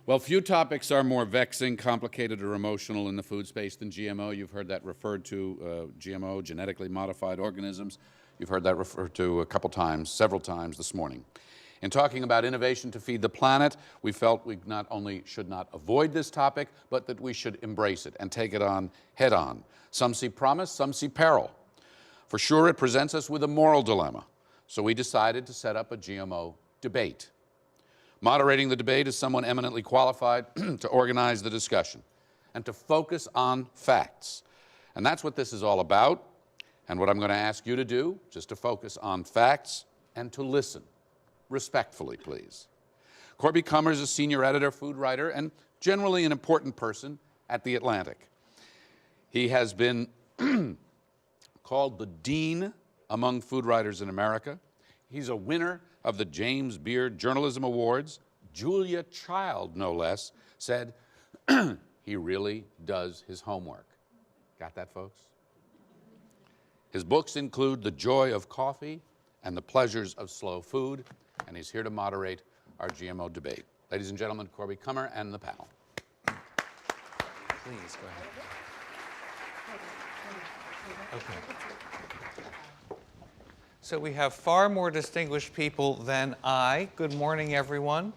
Well, few topics are more vexing, complicated, or emotional in the food space than GMO. You've heard that referred to, GMO, genetically modified organisms. You've heard that referred to a couple times, several times this morning. In talking about innovation to feed the planet, we felt we not only should not avoid this topic, but that we should embrace it and take it on head on. Some see promise, some see peril. For sure, it presents us with a moral dilemma. So we decided to set up a GMO debate. Moderating the debate is someone eminently qualified to organize the discussion and to focus on facts. And that's what this is all about, and what I'm going to ask you to do, just to focus on facts and to listen. Respectfully, please. Corby Kummer is a senior editor, food writer, and generally an important person at The Atlantic. He has been called the dean among food writers in America. He's a winner of the James Beard Journalism Awards. Julia Child, no less, said he really does his homework. Got that, folks? His books include The Joy of Coffee and The Pleasures of Slow Food, and he's here to moderate our GMO debate. Ladies and gentlemen, Corby Kummer and the panel. Please, go ahead. Okay. So we have far more distinguished people than I. Good morning, everyone.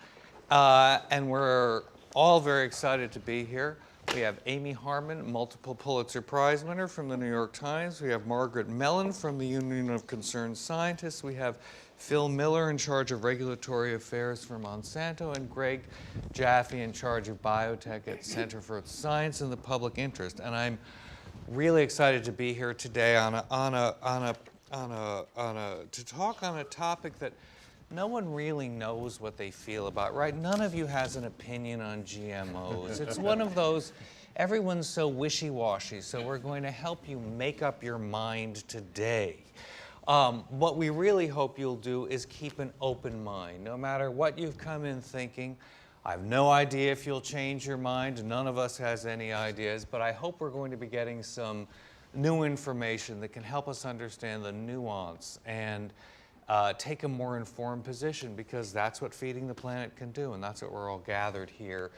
And we're all very excited to be here. We have Amy Harmon, multiple Pulitzer Prize winner from the New York Times. We have Margaret Mellon from the Union of Concerned Scientists. We have Phil Miller in charge of regulatory affairs for Monsanto, and Greg Jaffe in charge of biotech at Center for Science and the Public Interest. And I'm really excited to be here today to talk on a topic that no one really knows what they feel about, right? None of you has an opinion on GMOs. It's one of those, everyone's so wishy-washy, so we're going to help you make up your mind today. What we really hope you'll do is keep an open mind. No matter what you've come in thinking, I have no idea if you'll change your mind. None of us has any ideas, but I hope we're going to be getting some new information that can help us understand the nuance and take a more informed position, because that's what feeding the planet can do, and that's what we're all gathered here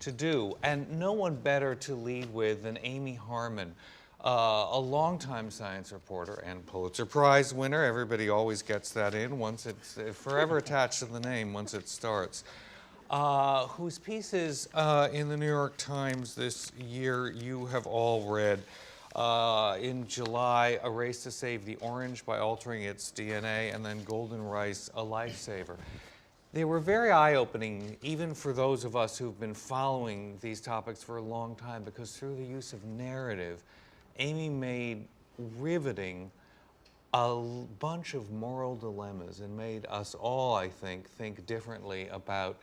to do. And no one better to lead with than Amy Harmon, a longtime science reporter and Pulitzer Prize winner. Everybody always gets that in once it's forever attached to the name once it starts. Whose pieces in the New York Times this year you have all read. In July, A Race to Save the Orange by Altering Its DNA, and then Golden Rice, A Lifesaver. They were very eye-opening, even for those of us who've been following these topics for a long time, because through the use of narrative, Amy made riveting a bunch of moral dilemmas and made us all, I think differently about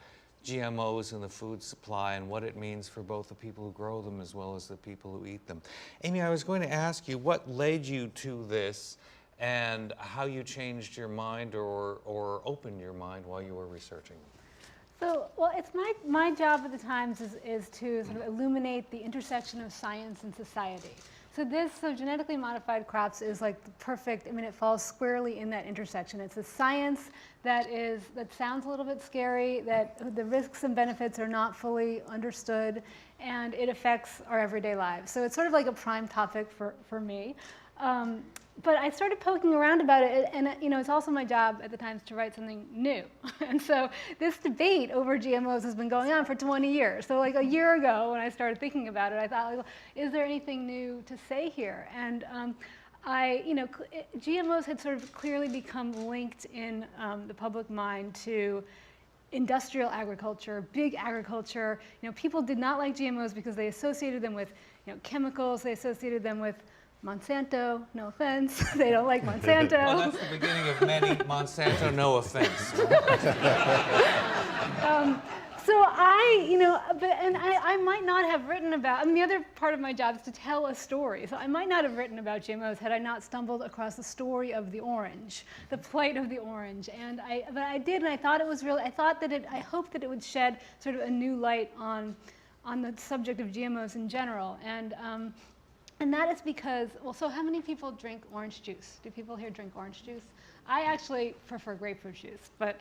GMOs in the food supply and what it means for both the people who grow them as well as the people who eat them. Amy, I was going to ask you what led you to this and how you changed your mind or opened your mind while you were researching. So, well, it's my job at the Times is to sort of illuminate the intersection of science and society. So genetically modified crops is like the perfect, I mean, it falls squarely in that intersection. It's a science that sounds a little bit scary, that the risks and benefits are not fully understood, and it affects our everyday lives. So it's sort of like a prime topic for me. But I started poking around about it, and it's also my job at the Times to write something new. And so this debate over GMOs has been going on for 20 years. So like a year ago when I started thinking about it, I thought, like, is there anything new to say here? And GMOs had sort of clearly become linked in the public mind to industrial agriculture, big agriculture. People did not like GMOs because they associated them with chemicals, they associated them with Monsanto, no offense, they don't like Monsanto. Well, that's the beginning of many Monsanto, no offense. So I might not have written about, the other part of my job is to tell a story. So I might not have written about GMOs had I not stumbled across the story of the orange, the plight of the orange. But I did, and I thought it was really, I hoped that it would shed sort of a new light on the subject of GMOs in general. And that is because, well, so how many people drink orange juice? Do people here drink orange juice? I actually prefer grapefruit juice, but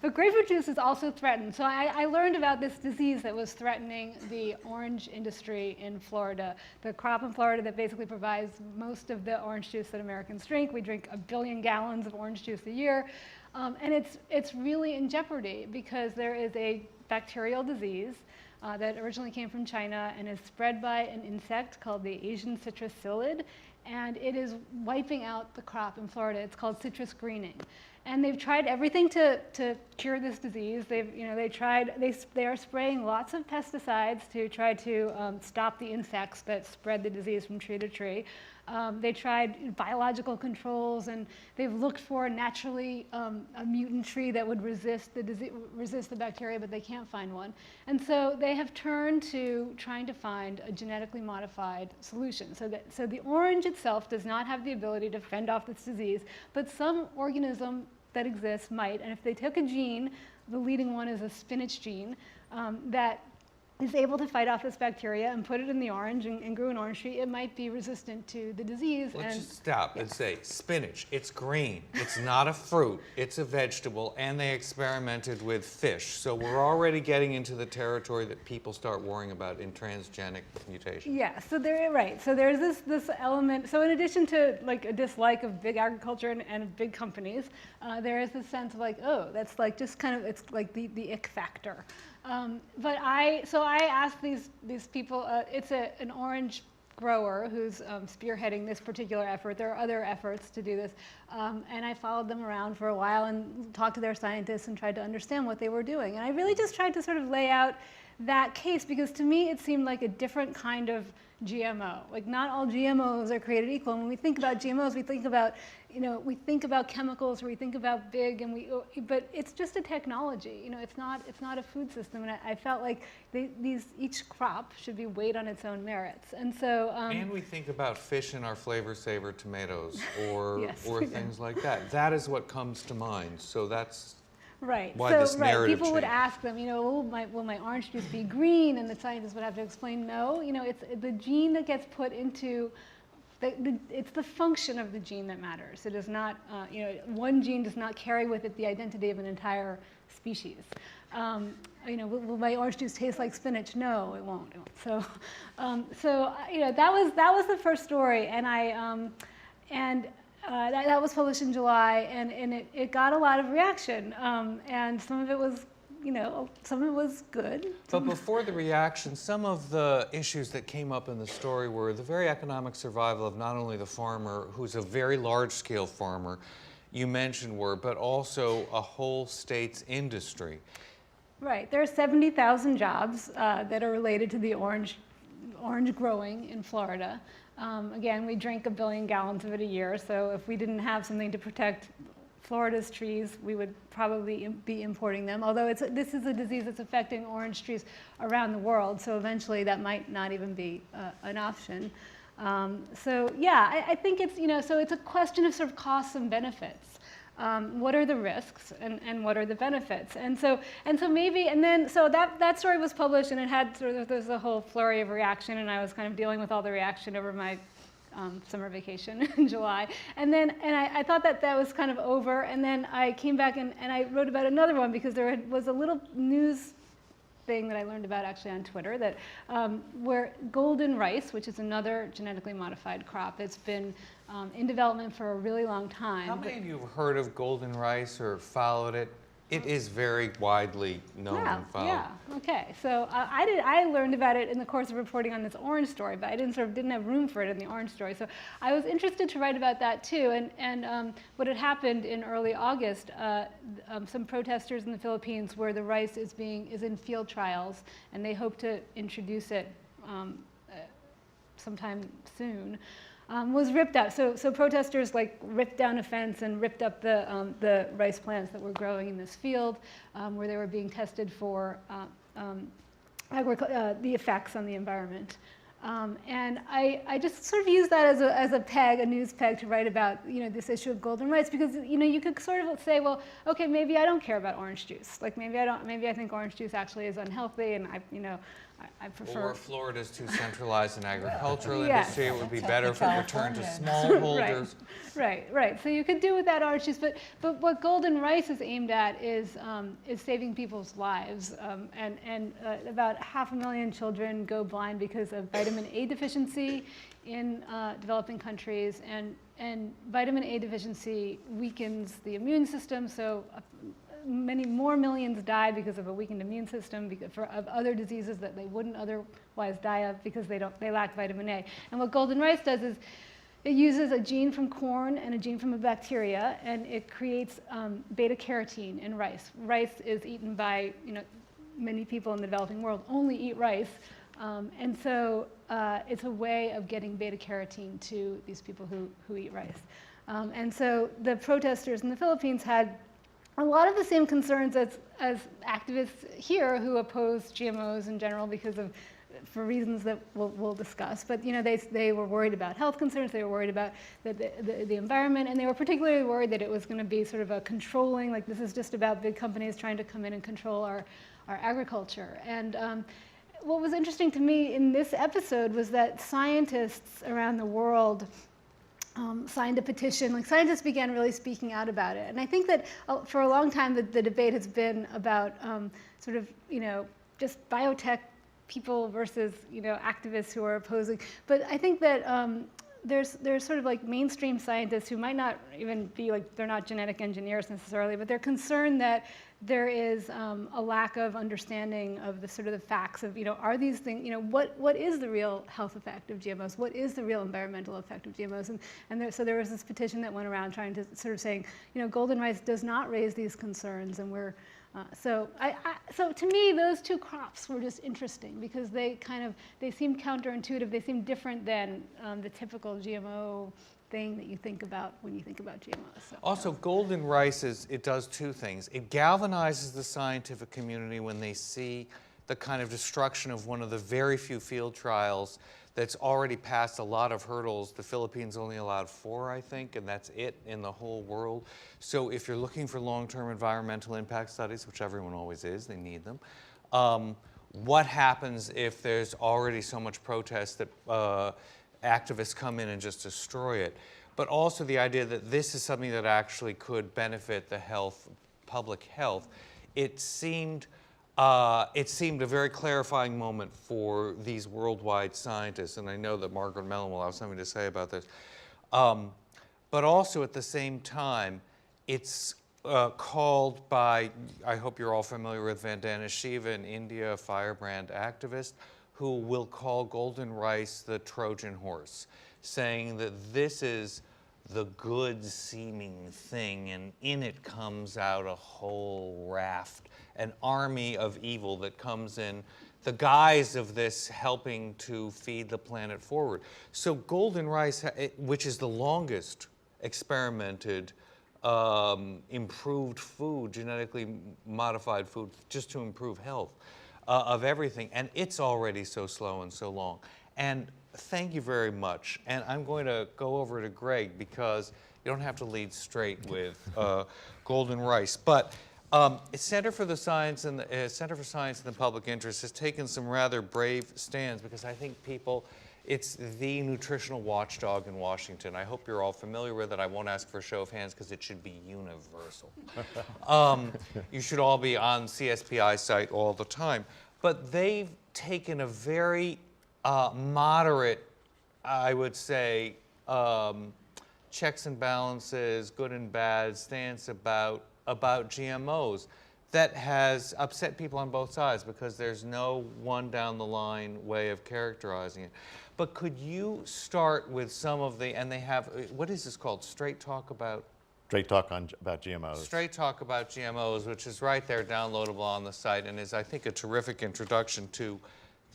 grapefruit juice is also threatened. So I learned about this disease that was threatening the orange industry in Florida, the crop in Florida that basically provides most of the orange juice that Americans drink. We drink 1 billion gallons of orange juice a year, and it's really in jeopardy because there is a bacterial disease that originally came from China and is spread by an insect called the Asian citrus psyllid, and it is wiping out the crop in Florida. It's called citrus greening. And they've tried everything to cure this disease. They are spraying lots of pesticides to try to stop the insects that spread the disease from tree to tree. They tried biological controls, and they've looked for naturally a mutant tree that would resist the bacteria, but they can't find one. And so they have turned to trying to find a genetically modified solution. So the orange itself does not have the ability to fend off this disease, but some organism that exists might. And if they took a gene, the leading one is a spinach gene, that is able to fight off this bacteria and put it in the orange and grew an orange tree, it might be resistant to the disease. Let's just stop and say, spinach, it's green. It's not a fruit, it's a vegetable, and they experimented with fish. So we're already getting into the territory that people start worrying about in transgenic mutation. Yeah, so right. So there's this element. So in addition to like a dislike of big agriculture and big companies, there is this sense of like, oh, that's like just kind of, it's like the ick factor. But I asked these people, it's an orange grower who's spearheading this particular effort. There are other efforts to do this. And I followed them around for a while and talked to their scientists and tried to understand what they were doing. And I really just tried to sort of lay out that case because to me it seemed like a different kind of GMO. Like not all GMOs are created equal. And when we think about GMOs, we think about chemicals, or we think about big, but it's just a technology. It's not a food system. And I felt like each crop should be weighed on its own merits. And so. And we think about fish in our flavor saver tomatoes, or Yes, or things like that. That is what comes to mind. So that's. Right. Why this narrative People would change? ask them, will my orange juice be green? And the scientists would have to explain, no. It's the gene that gets put into, it's the function of the gene that matters. It is not, one gene does not carry with it the identity of an entire species. Will my orange juice taste like spinach? No, it won't. So that was the first story, and that was published in July, and it got a lot of reaction, and some of it was good. But before the reaction, some of the issues that came up in the story were the very economic survival of not only the farmer, who's a very large-scale farmer, you mentioned but also a whole state's industry. Right. There are 70,000 jobs that are related to the orange growing in Florida. Again, we drink 1 billion gallons of it a year, so if we didn't have something to protect Florida's trees, we would probably be importing them, although this is a disease that's affecting orange trees around the world, so eventually that might not even be an option. I think it's, so it's a question of sort of costs and benefits. What are the risks and what are the benefits? So that story was published, and it had there's a whole flurry of reaction, and I was kind of dealing with all the reaction over my summer vacation in July. And I thought that was kind of over, and then I came back and I wrote about another one because there was a little news thing that I learned about actually on Twitter that where golden rice, which is another genetically modified crop that's been in development for a really long time. How many of you have heard of golden rice or followed it? It is very widely known and followed. Yeah, okay. So I learned about it in the course of reporting on this orange story, but I didn't have room for it in the orange story. So I was interested to write about that too. And what had happened in early August, some protesters in the Philippines where the rice is in field trials, and they hope to introduce it sometime soon. Was ripped out. So protesters ripped down a fence and ripped up the rice plants that were growing in this field, where they were being tested for the effects on the environment. And I just sort of use that as a peg, a news peg, to write about this issue of golden rice, because you could sort of say, well, okay, maybe I don't care about orange juice. Like maybe I think orange juice actually is unhealthy, and I prefer. Or Florida's too centralized in agricultural Yes. industry. It would be better if it returned to smallholders. Right. So you could do without orange juice, but what golden rice is aimed at is saving people's lives. And about 500,000 children go blind because of vitamin A deficiency in developing countries, and vitamin A deficiency weakens the immune system. So many more millions die because of a weakened immune system, of other diseases that they wouldn't otherwise die of because they lack vitamin A. And what golden rice does is it uses a gene from corn and a gene from a bacteria, and it creates beta carotene in rice. Rice is eaten by many people in the developing world only eat rice, and so it's a way of getting beta carotene to these people who eat rice. And so the protesters in the Philippines had a lot of the same concerns as activists here who oppose GMOs in general for reasons that we'll discuss. But they were worried about health concerns, they were worried about the environment, and they were particularly worried that it was going to be sort of a controlling, like this is just about big companies trying to come in and control our agriculture. And what was interesting to me in this episode was that scientists around the world signed a petition. Like scientists began really speaking out about it. And I think that for a long time the debate has been about sort of just biotech people versus activists who are opposing. But I think that there's sort of like mainstream scientists who might not even be they're not genetic engineers necessarily, but they're concerned that there is a lack of understanding of the sort of the facts of are these things what is the real health effect of GMOs, what is the real environmental effect of GMOs, and so there was this petition that went around trying to sort of saying golden rice does not raise these concerns, and we're so to me those two crops were just interesting because they seem counterintuitive, they seem different than the typical GMO thing that you think about when you think about GMOs. So, also, golden rice it does two things. It galvanizes the scientific community when they see the kind of destruction of one of the very few field trials that's already passed a lot of hurdles. The Philippines only allowed 4, I think, and that's it in the whole world. So if you're looking for long-term environmental impact studies, which everyone always is, they need them, what happens if there's already so much protest that activists come in and just destroy it? But also the idea that this is something that actually could benefit the public health. It seemed a very clarifying moment for these worldwide scientists, and I know that Margaret Mellon will have something to say about this. But also at the same time, it's called by, I hope you're all familiar with Vandana Shiva in India, a firebrand activist, who will call golden rice the Trojan horse, saying that this is the good-seeming thing, and in it comes out a whole raft, an army of evil that comes in the guise of this helping to feed the planet forward. So golden rice, which is the longest experimented improved food, genetically modified food, just to improve health of everything, and it's already so slow and so long. And thank you very much. And I'm going to go over to Greg because you don't have to lead straight with golden rice. But Center for Science and the Public Interest has taken some rather brave stands because I think it's the nutritional watchdog in Washington. I hope you're all familiar with it. I won't ask for a show of hands because it should be universal. You should all be on CSPI site all the time. But they've taken a very moderate, I would say, checks and balances, good and bad stance about GMOs that has upset people on both sides because there's no one down the line way of characterizing it. But could you start with some of and they have, what is this called? Straight Talk about? Straight Talk about GMOs. Straight Talk about GMOs, which is right there downloadable on the site and is, I think, a terrific introduction to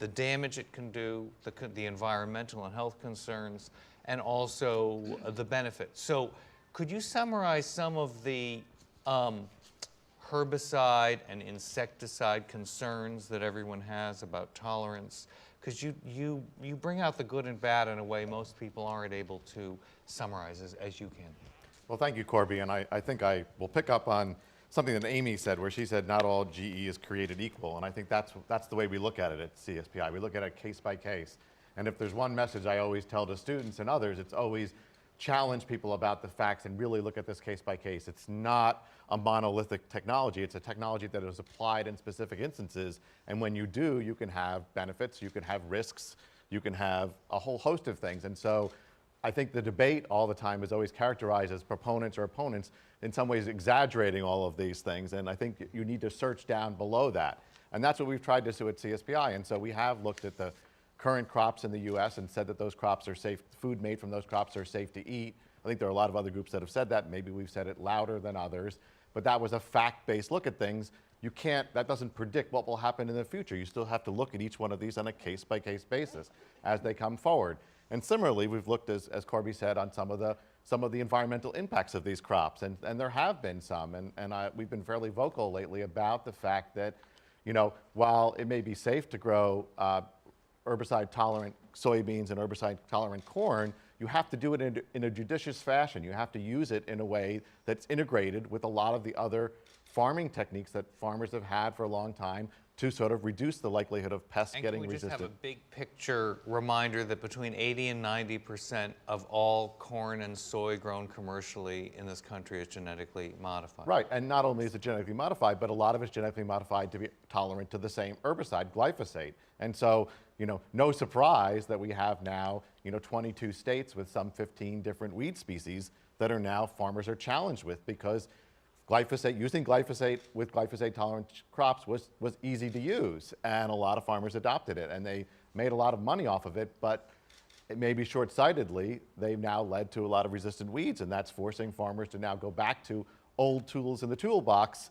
the damage it can do, the environmental and health concerns, and also the benefits. So could you summarize some of the herbicide and insecticide concerns that everyone has about tolerance? Because you bring out the good and bad in a way most people aren't able to summarize as you can. Well, thank you, Corby. And I think I will pick up on something that Amy said, where she said not all GE is created equal. And I think that's the way we look at it at CSPI. We look at it case by case. And if there's one message I always tell to students and others, it's always challenge people about the facts and really look at this case by case. It's not a monolithic technology. It's a technology that is applied in specific instances. And when you do, you can have benefits, you can have risks, you can have a whole host of things. And so I think the debate all the time is always characterized as proponents or opponents in some ways exaggerating all of these things. And I think you need to search down below that. And that's what we've tried to do at CSPI. And so we have looked at the current crops in the US and said that those crops are safe, food made from those crops are safe to eat. I think there are a lot of other groups that have said that. Maybe we've said it louder than others, but that was a fact-based look at things. That doesn't predict what will happen in the future. You still have to look at each one of these on a case-by-case basis as they come forward. And similarly, we've looked, as Corby said, on some of the environmental impacts of these crops, and there have been some, and we've been fairly vocal lately about the fact that, while it may be safe to grow herbicide-tolerant soybeans and herbicide-tolerant corn, you have to do it in a judicious fashion. You have to use it in a way that's integrated with a lot of the other farming techniques that farmers have had for a long time to sort of reduce the likelihood of pests getting resistant. And can we just have a big picture reminder that between 80 and 90% of all corn and soy grown commercially in this country is genetically modified? Right, and not only is it genetically modified, but a lot of it's genetically modified to be tolerant to the same herbicide, glyphosate. And so, no surprise that we have now, 22 states with some 15 different weed species that are now farmers are challenged with, because using glyphosate with glyphosate-tolerant crops was easy to use, and a lot of farmers adopted it, and they made a lot of money off of it, but it may be short-sightedly, they've now led to a lot of resistant weeds, and that's forcing farmers to now go back to old tools in the toolbox.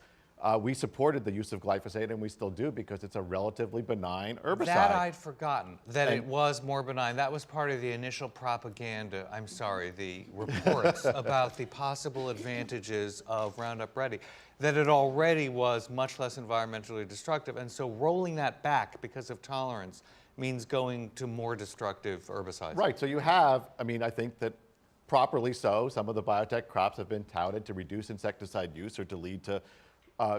We supported the use of glyphosate, and we still do, because it's a relatively benign herbicide. That I'd forgotten, that it was more benign. That was part of the initial propaganda, the reports about the possible advantages of Roundup Ready, that it already was much less environmentally destructive. And so rolling that back because of tolerance means going to more destructive herbicides. Right, so you have, I think that properly so, some of the biotech crops have been touted to reduce insecticide use or to lead to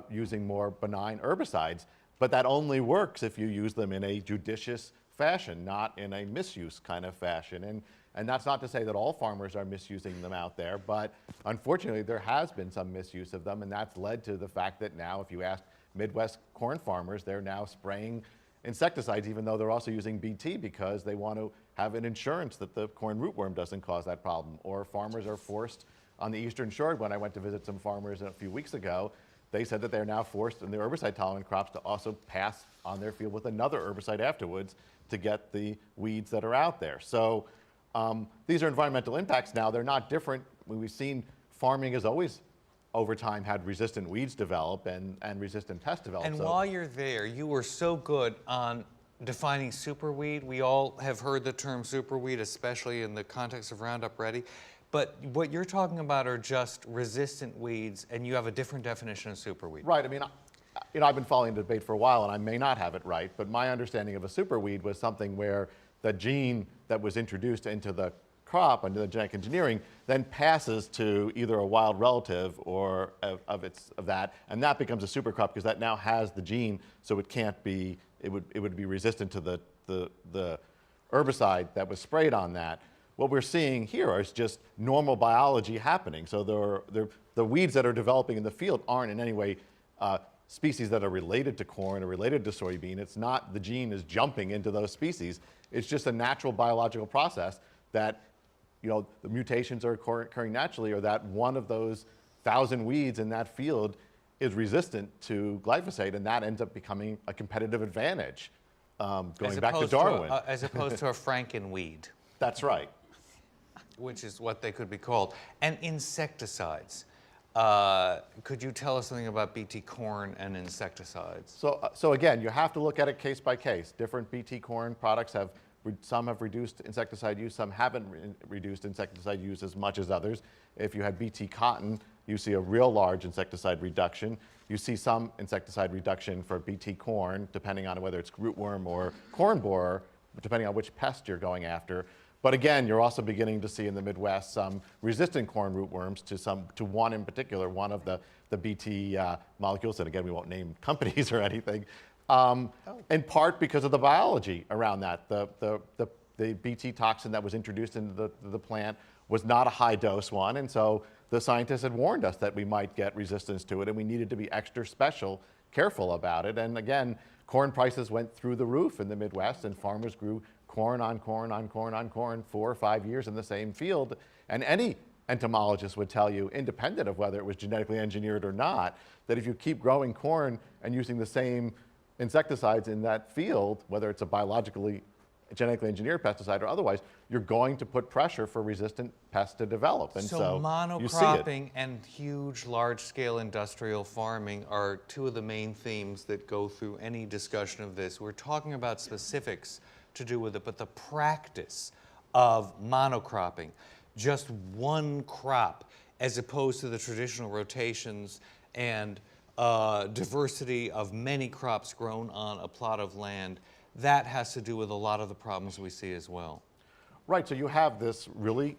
using more benign herbicides, but that only works if you use them in a judicious fashion, not in a misuse kind of fashion. And that's not to say that all farmers are misusing them out there, but unfortunately there has been some misuse of them, and that's led to the fact that now, if you ask Midwest corn farmers, they're now spraying insecticides, even though they're also using BT, because they want to have an insurance that the corn rootworm doesn't cause that problem. Or farmers are forced on the Eastern Shore. When I went to visit some farmers a few weeks ago, they said that they're now forced in their herbicide-tolerant crops to also pass on their field with another herbicide afterwards to get the weeds that are out there. So these are environmental impacts now. They're not different. We've seen farming has always, over time, had resistant weeds develop and resistant pests develop. And while you're there, you were so good on defining superweed. We all have heard the term superweed, especially in the context of Roundup Ready. But what you're talking about are just resistant weeds, and you have a different definition of superweed. Right. I've been following the debate for a while, and I may not have it right, but my understanding of a superweed was something where the gene that was introduced into the crop under the genetic engineering then passes to either a wild relative or of that, and that becomes a super crop because that now has the gene, so it can't be. It would be resistant to the herbicide that was sprayed on that. What we're seeing here is just normal biology happening. So the weeds that are developing in the field aren't in any way species that are related to corn or related to soybean. It's not the gene is jumping into those species. It's just a natural biological process that, the mutations are occurring naturally, or that one of those 1,000 weeds in that field is resistant to glyphosate, and that ends up becoming a competitive advantage, going back to Darwin. As opposed to a frankenweed. That's right. Which is what they could be called. And insecticides. Could you tell us something about BT corn and insecticides? So again, you have to look at it case by case. Different BT corn products some have reduced insecticide use, some haven't reduced insecticide use as much as others. If you had BT cotton, you see a real large insecticide reduction. You see some insecticide reduction for Bt corn, depending on whether it's rootworm or corn borer, depending on which pest you're going after. But again, you're also beginning to see in the Midwest some resistant corn rootworms to one in particular, one of the Bt molecules, and again, we won't name companies or anything, in part because of the biology around that. The Bt toxin that was introduced into the plant was not a high dose one, and so the scientists had warned us that we might get resistance to it, and we needed to be extra careful about it. And again, corn prices went through the roof in the Midwest, and farmers grew corn on corn on corn on corn 4 or 5 years in the same field. And any entomologist would tell you, independent of whether it was genetically engineered or not, that if you keep growing corn and using the same insecticides in that field, whether it's a genetically engineered pesticide or otherwise, you're going to put pressure for resistant pests to develop. And so you see it. Monocropping and huge, large-scale industrial farming are two of the main themes that go through any discussion of this. We're talking about specifics to do with it, but the practice of monocropping, just one crop, as opposed to the traditional rotations and diversity of many crops grown on a plot of land, that has to do with a lot of the problems we see as well. Right, so you have this really,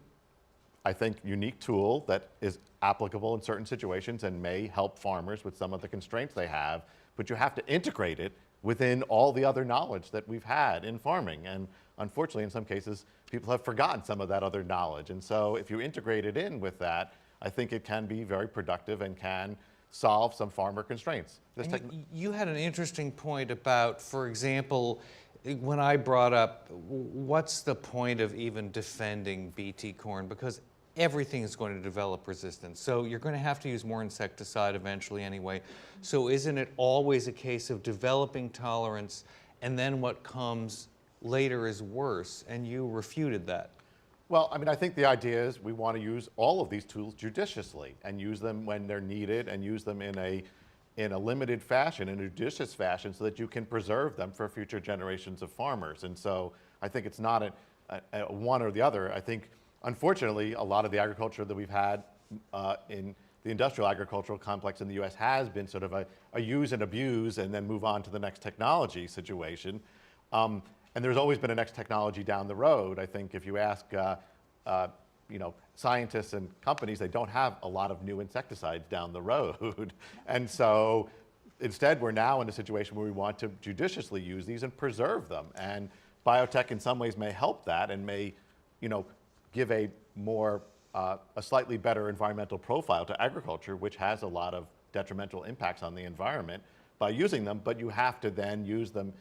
I think, unique tool that is applicable in certain situations and may help farmers with some of the constraints they have, but you have to integrate it within all the other knowledge that we've had in farming. And unfortunately, in some cases, people have forgotten some of that other knowledge. And so if you integrate it in with that, I think it can be very productive and can solve some farmer constraints. You had an interesting point about, for example, when I brought up, what's the point of even defending Bt corn? Because everything is going to develop resistance. So you're going to have to use more insecticide eventually anyway. So isn't it always a case of developing tolerance and then what comes later is worse? And you refuted that. Well, I mean, I think the idea is we want to use all of these tools judiciously and use them when they're needed and use them in a limited fashion, in a judicious fashion, so that you can preserve them for future generations of farmers. And so I think it's not a one or the other. I think, unfortunately, a lot of the agriculture that we've had in the industrial agricultural complex in the U.S. has been sort of a use and abuse and then move on to the next technology situation. And there's always been a next technology down the road. I think if you ask scientists and companies, they don't have a lot of new insecticides down the road. And so instead, we're now in a situation where we want to judiciously use these and preserve them. And biotech in some ways may help that and may give a slightly better environmental profile to agriculture, which has a lot of detrimental impacts on the environment by using them, but you have to then use them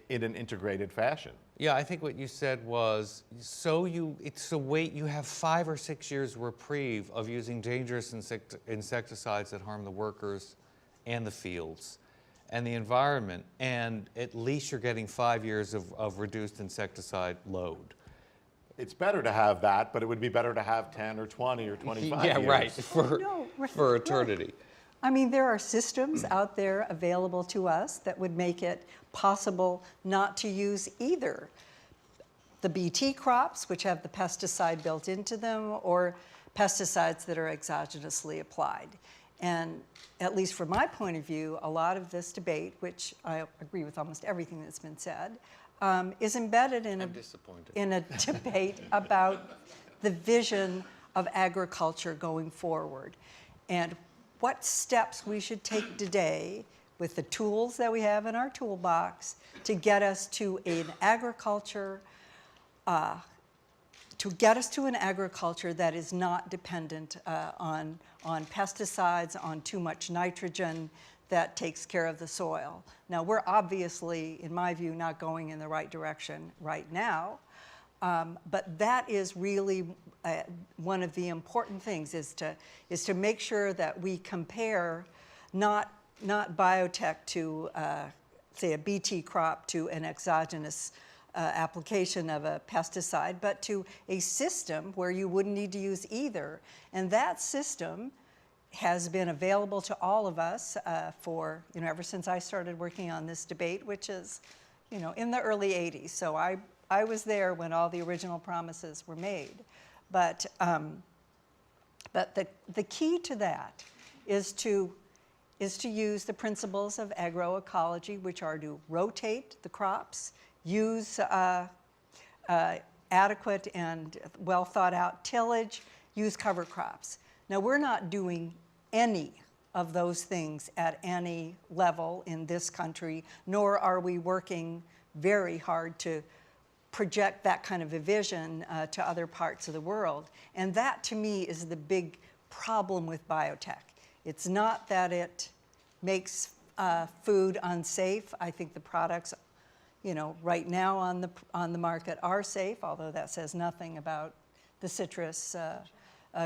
in an integrated fashion. Yeah, I think what you said was, you have 5 or 6 years reprieve of using dangerous insecticides that harm the workers and the fields and the environment, and at least you're getting 5 years of reduced insecticide load. It's better to have that, but it would be better to have 10 or 20 or 25 yeah, years. right, for Right. eternity. I mean, there are systems out there available to us that would make it possible not to use either the Bt crops, which have the pesticide built into them, or pesticides that are exogenously applied. And at least from my point of view, a lot of this debate, which I agree with almost everything that's been said, is embedded in a debate about the vision of agriculture going forward and what steps we should take today with the tools that we have in our toolbox to get us to an agriculture that is not dependent on pesticides, on too much nitrogen that takes care of the soil. Now, we're obviously, in my view, not going in the right direction right now, but that is really one of the important things is to make sure that we compare not biotech to, say, a Bt crop to an exogenous application of a pesticide, but to a system where you wouldn't need to use either. And that system has been available to all of us for, ever since I started working on this debate, which is, in the early 80s. So I was there when all the original promises were made. But the key to that is to is to use the principles of agroecology, which are to rotate the crops, use adequate and well thought out tillage, use cover crops. Now, we're not doing any of those things at any level in this country, nor are we working very hard to project that kind of a vision to other parts of the world. And that, to me, is the big problem with biotech. It's not that it makes food unsafe. I think the products, right now on the market are safe, although that says nothing about the citrus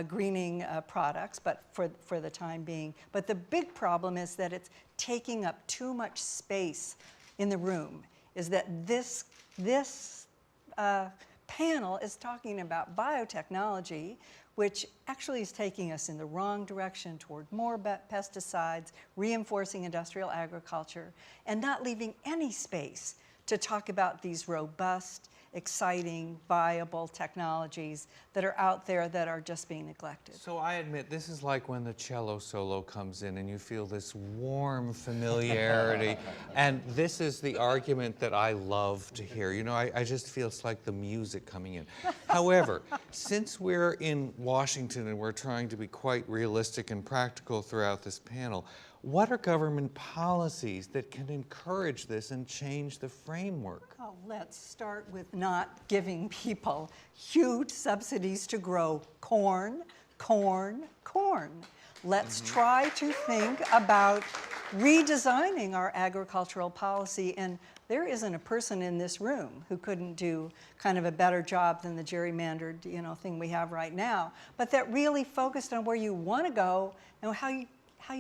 greening products, but for the time being. But the big problem is that it's taking up too much space in the room, is that this panel is talking about biotechnology, which actually is taking us in the wrong direction toward more pesticides, reinforcing industrial agriculture, and not leaving any space to talk about these robust, exciting, viable technologies that are out there that are just being neglected. So I admit, this is like when the cello solo comes in and you feel this warm familiarity. And this is the argument that I love to hear. I just feel it's like the music coming in. However, since we're in Washington and we're trying to be quite realistic and practical throughout this panel, what are government policies that can encourage this and change the framework? Well, let's start with not giving people huge subsidies to grow corn, corn, corn. Let's try to think about redesigning our agricultural policy. And there isn't a person in this room who couldn't do kind of a better job than the gerrymandered, thing we have right now, but that really focused on where you want to go and how you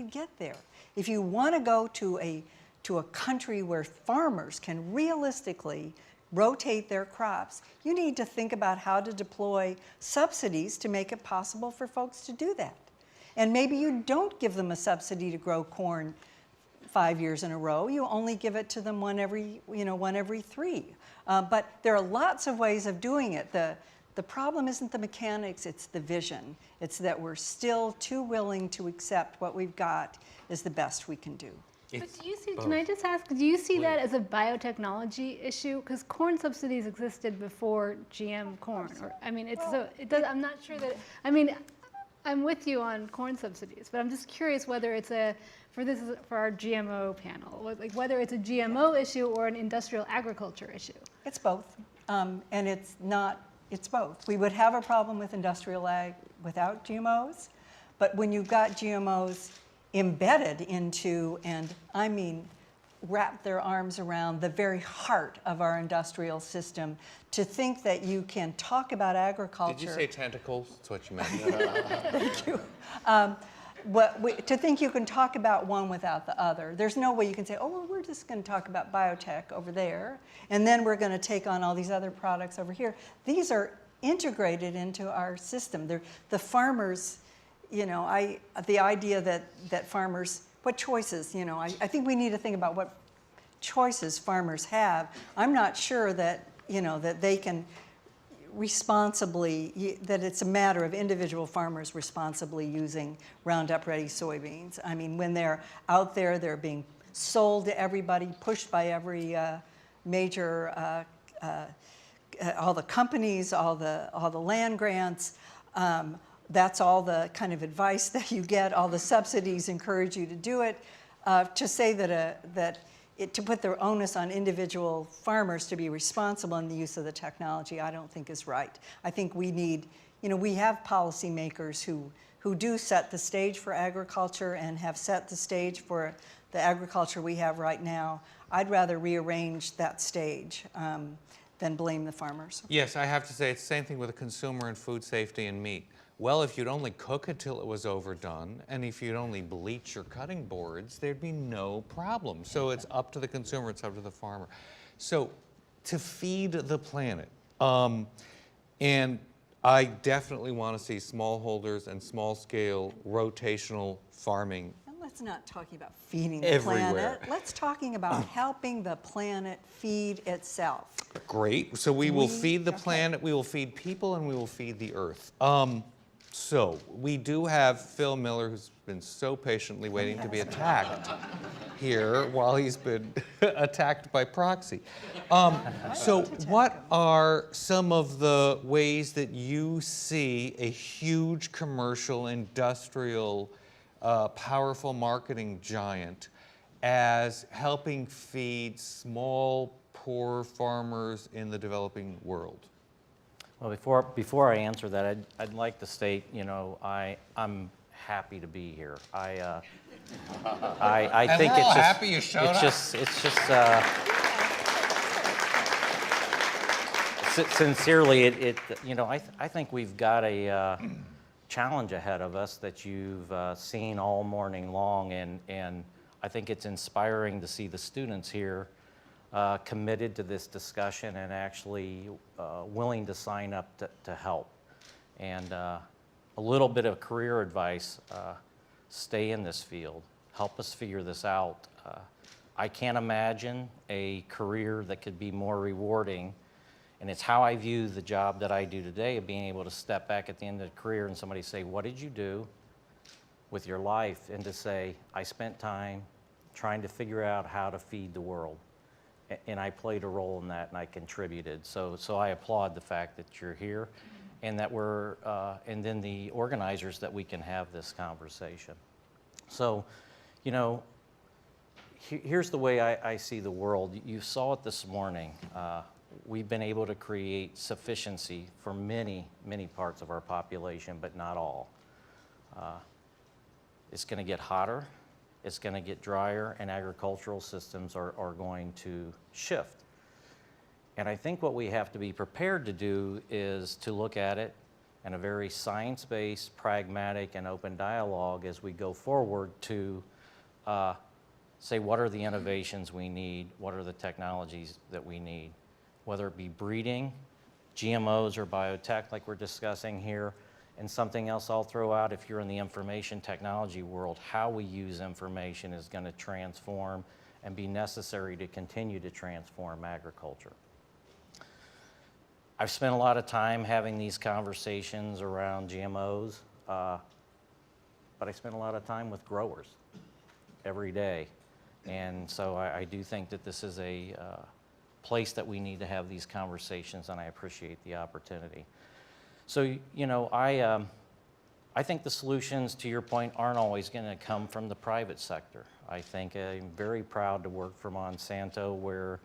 get there. If you want to go to a country where farmers can realistically rotate their crops, you need to think about how to deploy subsidies to make it possible for folks to do that. And maybe you don't give them a subsidy to grow corn 5 years in a row. You only give it to them one every 3. But there are lots of ways of doing it. The problem isn't the mechanics, it's the vision. It's that we're still too willing to accept what we've got is the best we can do. But do you see, can I just ask, do you see that as a biotechnology issue? Because corn subsidies existed before GM corn. I'm not sure that, I'm with you on corn subsidies, but I'm just curious whether it's for our GMO panel, whether it's a GMO issue or an industrial agriculture issue. It's both, and it's both. We would have a problem with industrial ag without GMOs, but when you've got GMOs embedded into, and wrap their arms around the very heart of our industrial system, to think that you can talk about agriculture. Did you say tentacles? That's what you meant. Thank you. To think you can talk about one without the other. There's no way you can say, oh, well, we're just going to talk about biotech over there, and then we're going to take on all these other products over here. These are integrated into our system. The farmers, the idea that farmers, what choices, I think we need to think about what choices farmers have. I'm not sure that, that they can responsibly, that it's a matter of individual farmers responsibly using Roundup Ready soybeans. When they're out there, they're being sold to everybody, pushed by every major, all the companies, all the land grants. That's all the kind of advice that you get. All the subsidies encourage you to do it. To say to put the onus on individual farmers to be responsible in the use of the technology, I don't think is right. I think we need, we have policymakers who do set the stage for agriculture and have set the stage for the agriculture we have right now. I'd rather rearrange that stage than blame the farmers. Yes, I have to say it's the same thing with the consumer and food safety and meat. Well, if you'd only cook it till it was overdone, and if you'd only bleach your cutting boards, there'd be no problem. So it's up to the consumer, it's up to the farmer. So to feed the planet, and I definitely want to see smallholders and small-scale rotational farming. And let's not talking about feeding the everywhere. planet. Let's talking about helping the planet feed itself. Great. So we will feed the planet, we will feed people, and we will feed the earth. So we do have Phil Miller, who's been so patiently waiting to be attacked here while he's been attacked by proxy. So what are some of the ways that you see a huge commercial, industrial, powerful marketing giant as helping feed small, poor farmers in the developing world? Well, before I answer that, I'd like to state, you know, I'm happy to be here. I think We're all it's just happy you showed up. Sincerely, you know, I think we've got a challenge ahead of us that you've seen all morning long, and I think it's inspiring to see the students here committed to this discussion and actually willing to sign up to help. And a little bit of career advice, stay in this field, help us figure this out. I can't imagine a career that could be more rewarding, and it's how I view the job that I do today, of being able to step back at the end of the career and somebody say, what did you do with your life? And to say, I spent time trying to figure out how to feed the world. And I played a role in that, and I contributed. So I applaud the fact that you're here, and that we're, and then the organizers, that we can have this conversation. So, you know, here's the way I see the world. You saw it this morning. We've been able to create sufficiency for many, many parts of our population, but not all. It's going to get hotter. It's going to get drier, and agricultural systems are going to shift. And I think what we have to be prepared to do is to look at it in a very science-based, pragmatic, and open dialogue as we go forward to say, what are the innovations we need? What are the technologies that we need? Whether it be breeding, GMOs, or biotech like we're discussing here. And something else I'll throw out, if you're in the information technology world, how we use information is going to transform and be necessary to continue to transform agriculture. I've spent a lot of time having these conversations around GMOs, but I spend a lot of time with growers every day. And so I do think that this is a place that we need to have these conversations, and I appreciate the opportunity. So, you know, I think the solutions, to your point, aren't always going to come from the private sector. I think I'm very proud to work for Monsanto, where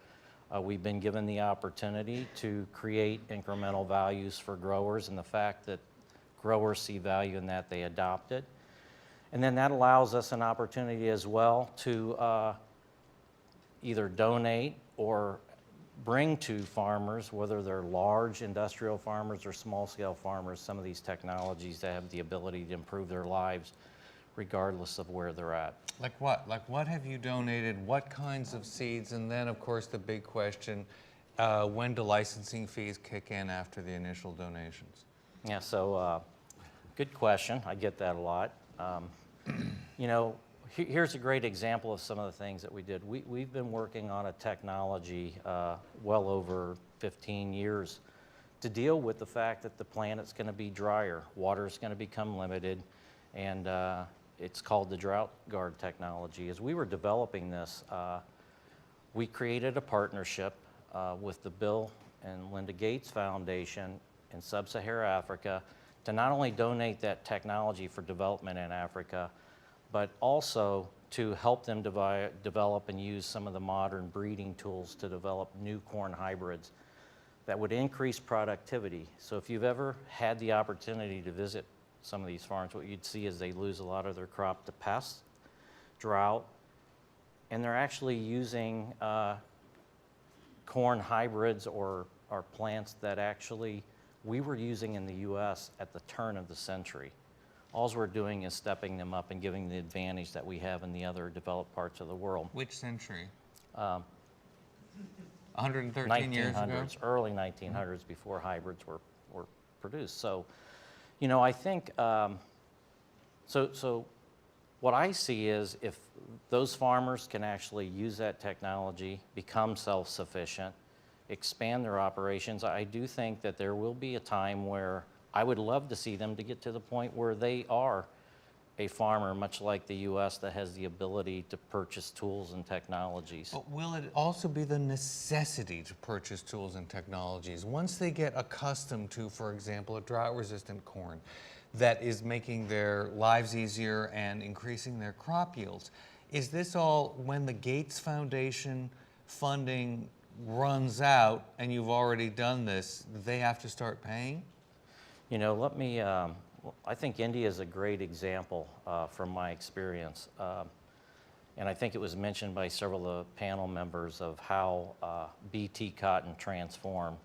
we've been given the opportunity to create incremental values for growers, and the fact that growers see value in that, they adopt it. And then that allows us an opportunity as well to either donate or bring to farmers, whether they're large industrial farmers or small-scale farmers, some of these technologies that have the ability to improve their lives regardless of where they're at. Like what? Like what have you donated? What kinds of seeds? And then, of course, the big question, when do licensing fees kick in after the initial donations? Yeah, so good question. I get that a lot. You know, here's a great example of some of the things that we did. We've been working on a technology well over 15 years to deal with the fact that the planet's going to be drier, water's going to become limited, and it's called the drought guard technology. As we were developing this, we created a partnership with the Bill and Linda Gates Foundation in Sub-Saharan Africa to not only donate that technology for development in Africa, but also to help them develop and use some of the modern breeding tools to develop new corn hybrids that would increase productivity. So if you've ever had the opportunity to visit some of these farms, what you'd see is they lose a lot of their crop to pests, drought, and they're actually using corn hybrids or plants that actually we were using in the US at the turn of the century. All we're doing is stepping them up and giving the advantage that we have in the other developed parts of the world. Which century? 113 years ago? 1900s, early 1900s, before hybrids were produced. So, you know, I think, so what I see is if those farmers can actually use that technology, become self-sufficient, expand their operations, I do think that there will be a time where I would love to see them to get to the point where they are a farmer, much like the U.S., that has the ability to purchase tools and technologies. But will it also be the necessity to purchase tools and technologies? Once they get accustomed to, for example, a drought-resistant corn that is making their lives easier and increasing their crop yields, is this all when the Gates Foundation funding runs out and you've already done this, they have to start paying? You know, I think India is a great example from my experience. And I think it was mentioned by several of the panel members of how BT cotton transformed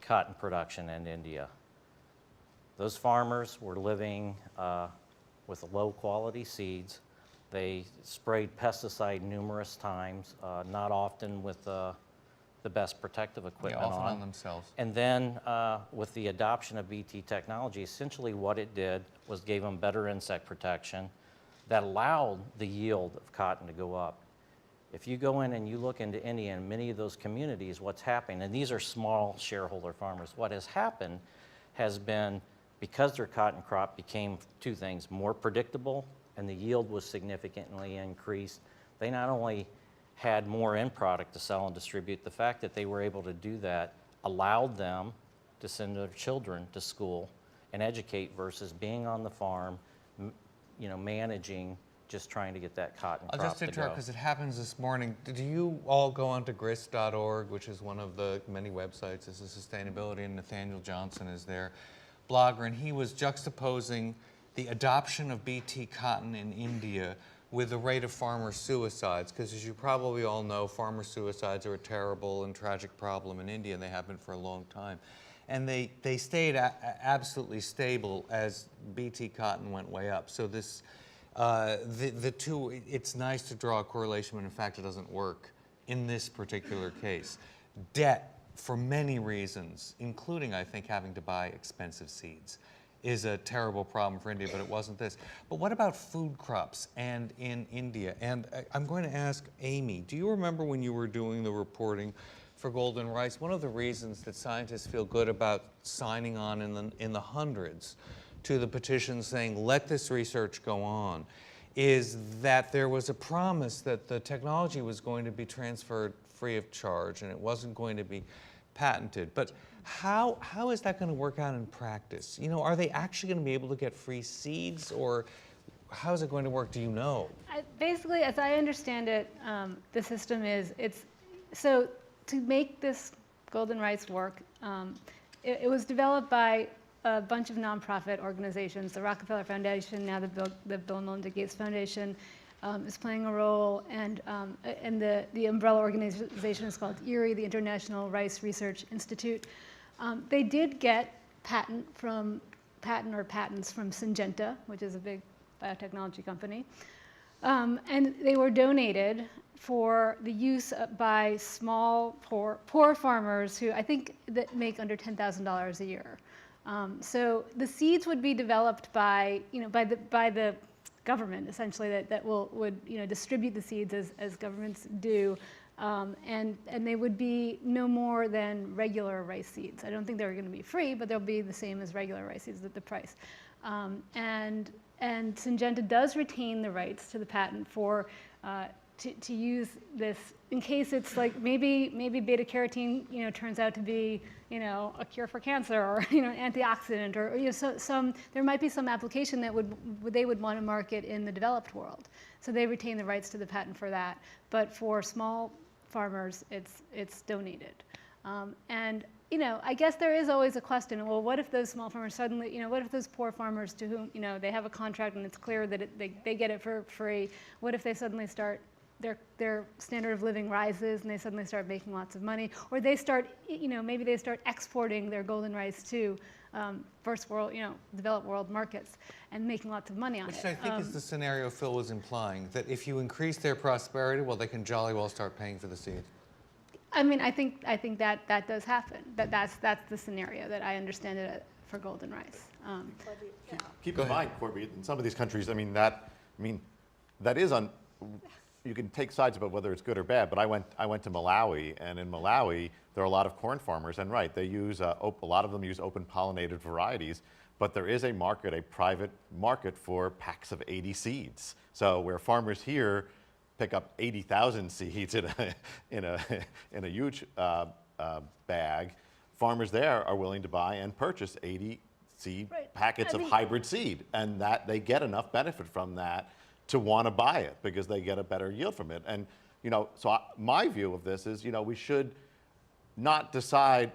cotton production in India. Those farmers were living with low quality seeds. They sprayed pesticide numerous times, not often with the best protective equipment Often on themselves. And then with the adoption of BT technology, essentially what it did was gave them better insect protection that allowed the yield of cotton to go up. If you go in and you look into India and many of those communities, what's happening, and these are small shareholder farmers, what has happened has been, because their cotton crop became two things, more predictable and the yield was significantly increased, they not only had more end product to sell and distribute, the fact that they were able to do that allowed them to send their children to school and educate versus being on the farm, you know, managing, just trying to get that cotton crop Just to interrupt, go. because it happens this morning. Do you all go onto grist.org, which is one of the many websites, this is sustainability, and Nathaniel Johnson is their blogger, and he was juxtaposing the adoption of BT cotton in India with the rate of farmer suicides, because as you probably all know, farmer suicides are a terrible and tragic problem in India, and they have been for a long time. And they stayed absolutely stable as BT cotton went way up. So this, the two, it's nice to draw a correlation, but in fact it doesn't work in this particular case. Debt, for many reasons, including I think having to buy expensive seeds, is a terrible problem for India, but it wasn't this. But what about food crops and in India? And I'm going to ask Amy, do you remember when you were doing the reporting for golden rice, one of the reasons that scientists feel good about signing on in the hundreds to the petition saying, let this research go on, is that there was a promise that the technology was going to be transferred free of charge and it wasn't going to be patented. But how is that going to work out in practice? You know, are they actually going to be able to get free seeds, or how is it going to work? Do you know? Basically, as I understand it, the system is, so to make this golden rice work, it was developed by a bunch of nonprofit organizations. The Rockefeller Foundation, now the Bill and Melinda Gates Foundation, is playing a role, and the umbrella organization is called IRRI, the International Rice Research Institute. They did get patents from Syngenta, which is a big biotechnology company, and they were donated for the use by small, poor farmers who I think that make under $10,000 a year. So the seeds would be developed by the government, essentially, that would distribute the seeds as governments do, and they would be no more than regular rice seeds. I don't think they're going to be free, but they'll be the same as regular rice seeds at the price. And Syngenta does retain the rights to the patent for to use this in case it's like maybe beta carotene turns out to be a cure for cancer, or an antioxidant, or so there might be some application that they would want to market in the developed world. So they retain the rights to the patent for that. But for small farmers, it's donated. And I guess there is always a question. Well, what if those small farmers suddenly, what if those poor farmers to whom they have a contract and it's clear that they get it for free? What if they suddenly start their standard of living rises and they suddenly start making lots of money, or they start, maybe they start exporting their golden rice to first world, developed world markets and making lots of money on it. Which I think is the scenario Phil was implying, that if you increase their prosperity, well, they can jolly well start paying for the seed. I mean, I think that does happen. That's the scenario that I understand it for golden rice. Keep in mind, Corby, in some of these countries, that is you can take sides about whether it's good or bad, but I went to Malawi, and in Malawi, there are a lot of corn farmers, and right, they use, a lot of them use open pollinated varieties, but there is a market, a private market for packs of 80 seeds. So where farmers here pick up 80,000 seeds in a huge bag, farmers there are willing to buy and purchase 80 seed Right. packets I of mean- hybrid seed, and that they get enough benefit from that to want to buy it because they get a better yield from it. And so my view of this is, we should not decide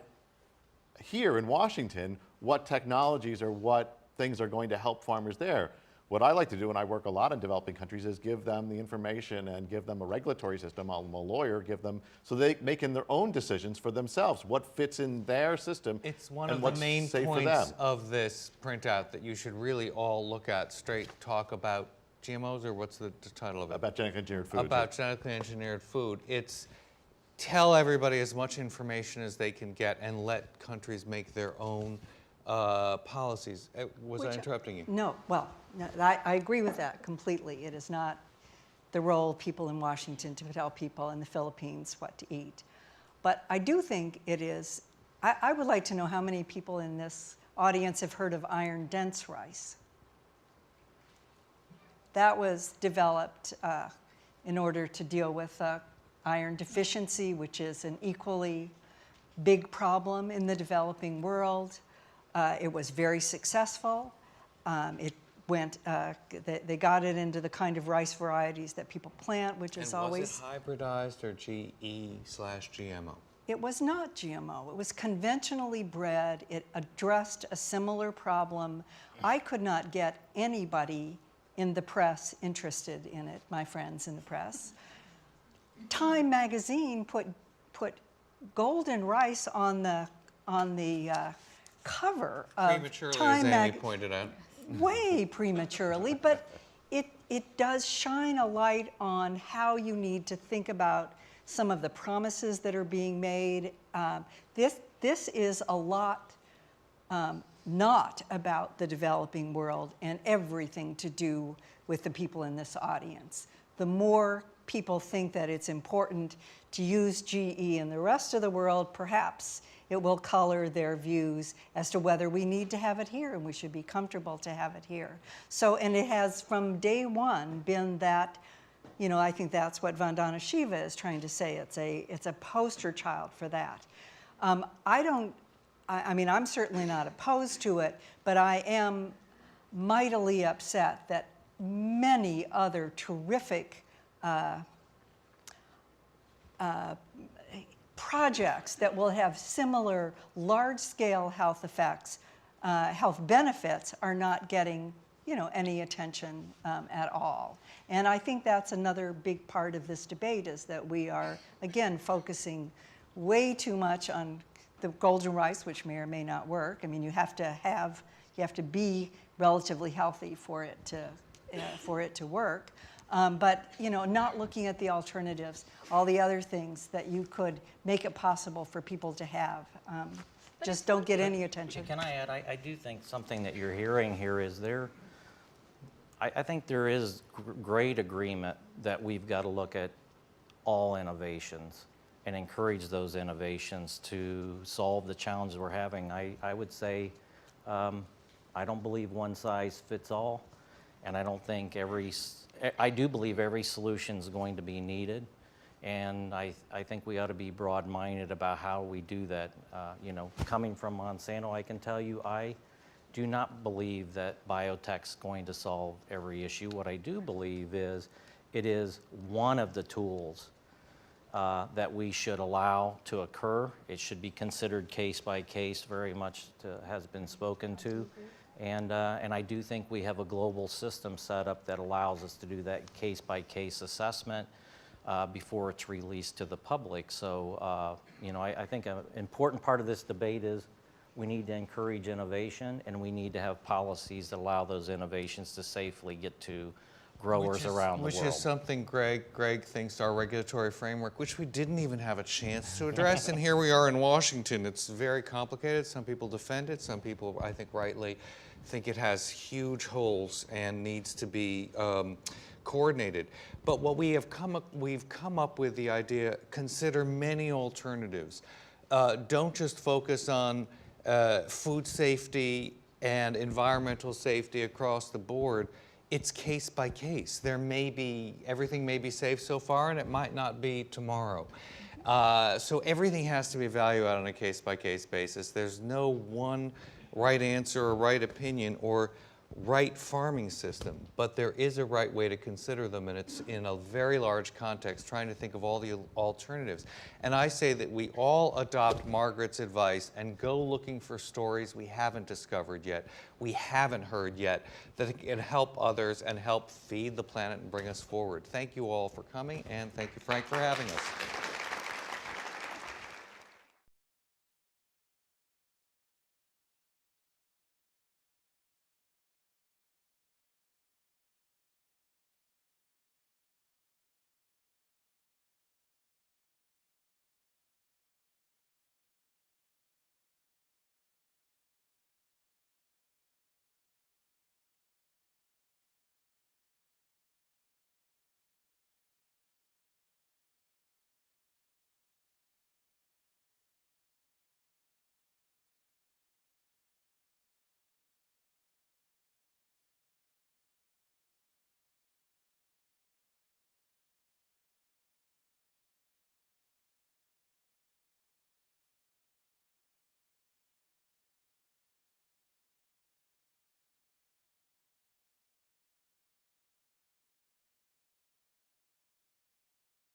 here in Washington what technologies or what things are going to help farmers there. What I like to do, and I work a lot in developing countries, is give them the information and give them a regulatory system. I'm a lawyer, give them, so they making their own decisions for themselves, what fits in their system It's one and of the what's main safe for points them. of this printout that you should really all look at. Straight talk about GMOs, or what's the title of it? About genetically engineered food. About genetically engineered food. It's tell everybody as much information as they can get and let countries make their own policies. Was I Which- interrupting you? No, well, no, I agree with that completely. It is not the role of people in Washington to tell people in the Philippines what to eat. But I do think it is, I would like to know how many people in this audience have heard of iron dense rice. That was developed in order to deal with iron deficiency, which is an equally big problem in the developing world. It was very successful. It went, they got it into the kind of rice varieties that people plant, which is And always. was it hybridized or GE/GMO? It was not GMO. It was conventionally bred. It addressed a similar problem. I could not get anybody in the press interested in it, my friends in the press. Time magazine put golden rice on the cover of Prematurely, Time as Amy pointed out. way prematurely, but it does shine a light on how you need to think about some of the promises that are being made. This is a lot not about the developing world and everything to do with the people in this audience. The more people think that it's important to use GE in the rest of the world, perhaps it will color their views as to whether we need to have it here and we should be comfortable to have it here. So, and it has from day one been that, I think that's what Vandana Shiva is trying to say. It's a poster child for that. I mean, I'm certainly not opposed to it, but I am mightily upset that many other terrific projects that will have similar large-scale health effects, health benefits, are not getting, any attention at all. And I think that's another big part of this debate, is that we are, again, focusing way too much on the golden rice, which may or may not work. I mean, you have to be relatively healthy for it to work. But not looking at the alternatives, all the other things that you could make it possible for people to have, just don't get any attention. Can I add, I do think something that you're hearing here is I think there is great agreement that we've got to look at all innovations and encourage those innovations to solve the challenges we're having. I would say I don't believe one size fits all, and I don't think I do believe every solution is going to be needed, and I think we ought to be broad-minded about how we do that. Coming from Monsanto, I can tell you I do not believe that biotech's going to solve every issue. What I do believe is it is one of the tools that we should allow to occur. It should be considered case by case, very much has been spoken to. And I do think we have a global system set up that allows us to do that case by case assessment before it's released to the public. So, I think an important part of this debate is we need to encourage innovation, and we need to have policies that allow those innovations to safely get to growers around the world. Which is something Greg thinks our regulatory framework, which we didn't even have a chance to address, and here we are in Washington. It's very complicated. Some people defend it. Some people, I think rightly, think it has huge holes and needs to be coordinated. But what we've come up with the idea, consider many alternatives. Don't just focus on food safety and environmental safety across the board. It's case by case. Everything may be safe so far and it might not be tomorrow. So everything has to be evaluated on a case by case basis. There's no one right answer or right opinion or right farming system, but there is a right way to consider them, and it's in a very large context trying to think of all the alternatives. And I say that we all adopt Margaret's advice and go looking for stories we haven't discovered yet, we haven't heard yet, that can help others and help feed the planet and bring us forward. Thank you all for coming, and thank you, Frank, for having us.